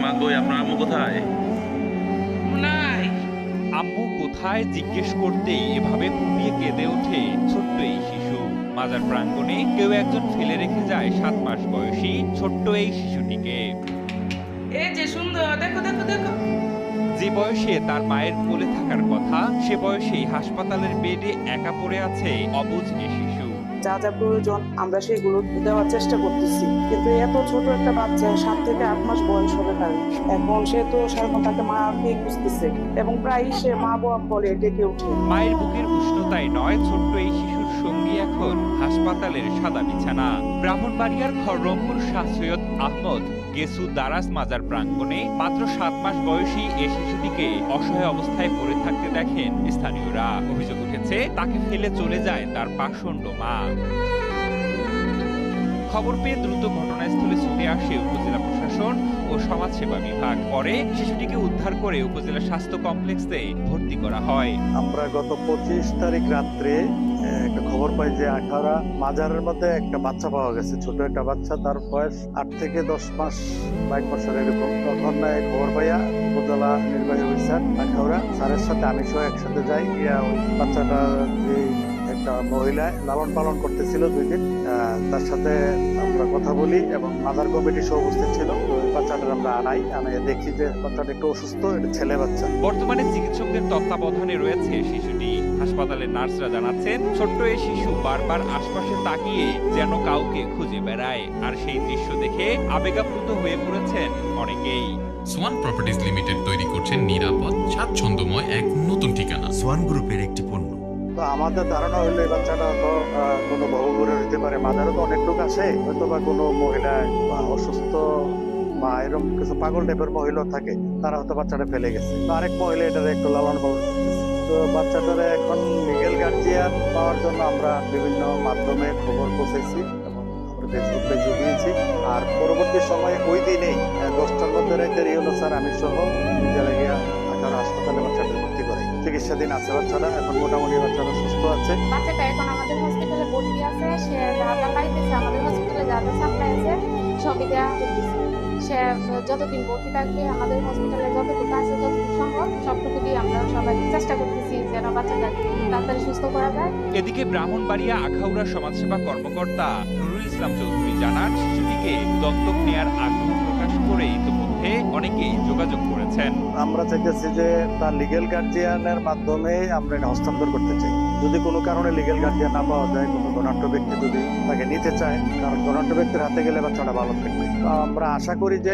মা কই আপনার আম্মু কোথায়? নাই। আম্মু কোথায় জিজ্ঞেস করতেই এভাবে ফুপিয়ে কেঁদে ওঠে ছোট্ট এই শিশু। মাজার প্রাঙ্গণে কেউ একজন ফেলে রেখে যায় 7 মাস বয়সী ছোট্ট এই শিশুটিকে। এই যে সুন্দর, দেখো দেখো দেখো। যে বয়সে তার মায়ের কোলে থাকার কথা, সে বয়সেই হাসপাতালের বেডে একা পড়ে আছে অবুঝ এ শিশু। যা যা প্রয়োজন আমরা সেগুলো দেওয়ার চেষ্টা করতেছি, কিন্তু এত ছোট একটা বাচ্চা 7 থেকে 8 মাস বয়স হবে তার। এখন সে তো সারাক্ষণ তাকে মাকে খুঁজতেছে এবং প্রায়ই সে মা বাবা বলে ডেকে ওঠে। মায়ের বুকের উষ্ণতায় নয়, ছোট্ট এই শিশুর সঙ্গী এখন হাসপাতালের সাদা বিছানা। ব্রাহ্মণবাড়িয়ার খড়রংপুর শাহ সৈয়দ আহমদ গেসু দারাজ মাজার প্রাঙ্গণে মাত্র 7 মাস বয়সী এ শিশুটিকে অসহায় অবস্থায় পড়ে থাকতে দেখেন স্থানীয়রা। অভিযোগ উঠেছে তাকে ফেলে চলে যায় তার পাষণ্ড মা। খবর পেয়ে দ্রুত ঘটনাস্থলে ছুটে আসে উপজেলা প্রশাসন ও সমাজসেবা বিভাগ। পরে শিশুটিকে উদ্ধার করে উপজেলা স্বাস্থ্য কমপ্লেক্সে ভর্তি করা হয়। আমরা গত 25 তারিখ রাত্রে একটা খবর পাই যে আখাউড়া মাজারের মধ্যে একটা বাচ্চা পাওয়া গেছে, ছোট একটা বাচ্চা, তার বয়স 8 থেকে 10 মাস 22 বছর এরকম। তখন খবর পাইয়া উপজেলা নির্বাহী অফিসার আখাউড়া স্যারের সাথে আমি সহ একসাথে যাই। ওই বাচ্চাটা যে একটা মহিলা লালন পালন করতেছিল 2 দিন, তার সাথে আমরা কথা বলি এবং মাজার কমিটি সহ উপস্থিত ছিল। ওই বাচ্চাটার আমরা আনাই দেখি যে বাচ্চাটা একটু অসুস্থ, এটা ছেলে বাচ্চা। বর্তমানে চিকিৎসকদের তত্ত্বাবধানে রয়েছে শিশুটি। হাসপাতালের নার্সরা জানাচ্ছেন ছোট্ট এই শিশু বারবার আশপাশে তাকিয়ে যেন কাউকে খুঁজে বেড়ায়। আর সেই দৃশ্য দেখে আবেগাপ্লুত হয়ে পড়েছেন অনেকেই। সোয়ান প্রপার্টিজ লিমিটেড তৈরি করছেন নিরাপদ স্বাচ্ছন্দ্যময় এক নতুন ঠিকানা। সোয়ান গ্রুপের একটি পণ্য। তো আমাদের ধারণা হইলো এই বাচ্চাটা তো কোনো ভবঘুরে হইতে পারে। মাজারও তো অনেক লোক আসে, হয়তো বা কোনো মহিলা বা অসুস্থ বা এরকম কিছু পাগল টাইপের মহিলা থাকে, তারা হয়তো বাচ্চাটা ফেলে গেছে। তো আরেক মহিলা এটারে একটু লালন পালন করতেছে। তো বাচ্চাটারে এখন লিগেল গার্জিয়ান পাওয়ার জন্য আমরা বিভিন্ন মাধ্যমে খবর পৌঁছেছি এবং আমরা ফেসবুক পেজে দিয়েছি। আর পরবর্তী সময়ে ওই দিনেই 10টার মধ্যে রাতে রিওনো স্যার আমি সহ নিজেরা গিয়া ঢাকার হাসপাতালে বাচ্চাটা ভর্তি করে চিকিৎসাধীন আছে। বাচ্চাটা এখন মোটামুটি বাচ্চাটা সুস্থ আছে। বাচ্চাটা এখন আমাদের হসপিটালে ভর্তি আছে। সে যা যা পাইতেছে আমাদের হসপিটালে যা যা সাপ্লাই আছে সবই দেওয়া হইতেছে। সে যতদিন ভর্তি থাকবে আমাদের হসপিটালে যতটুকু আছে যতটুকু সম্ভব সবটুকু দিয়ে আমরা সবাই চেষ্টা করতেছি যেন বাচ্চাটাকে তাড়াতাড়ি সুস্থ করা যায়। এদিকে ব্রাহ্মণবাড়িয়া আখাউড়া সমাজসেবা কর্মকর্তা নুরুল ইসলাম চৌধুরী জানান, শিশুটিকে দত্তক নেয়ার আগ্রহ প্রকাশ করে ইতিমধ্যে অনেকেই যোগাযোগ করেছেন। আমরা চাইতেছি যে তার লিগেল গার্জিয়ানের মাধ্যমে আমরা এটা হস্তান্তর করতে চাই। যদি কোনো কারণে লিগেল গার্জিয়ান না পাওয়া যায়, কোনো ধনাঢ্য ব্যক্তি যদি তাকে নিতে চায়, কারণ ধনাঢ্য ব্যক্তির হাতে গেলে বাচ্চাটা ভালো থাকবে। আমরা আশা করি যে